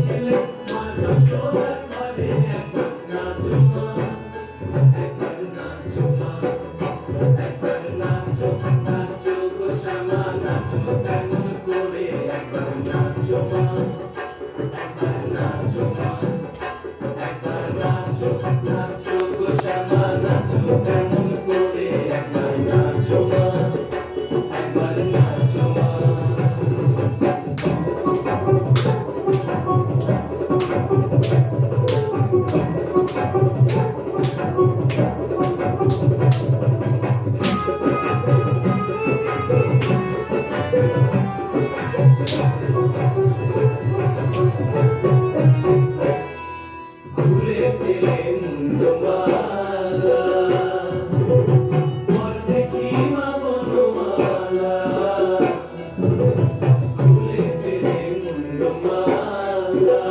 ছেলে মাথা সোনার ঘরে একবার নাচো মা, একবার নাচো মা, একবার নাচো নাচো গো শ্যামা নাচো কেমন করে একবার নাচো মা, একবার নাচো মা, একবার নাচো নাচো গো শ্যামা নাচো কেমন করে একবার নাচো মা, একবার নাচো মা। ঘুরে ফিরে মুন্ডো মালা দেখি মা বনমালা, ঘুরে ফিরে মুন্ডো মালা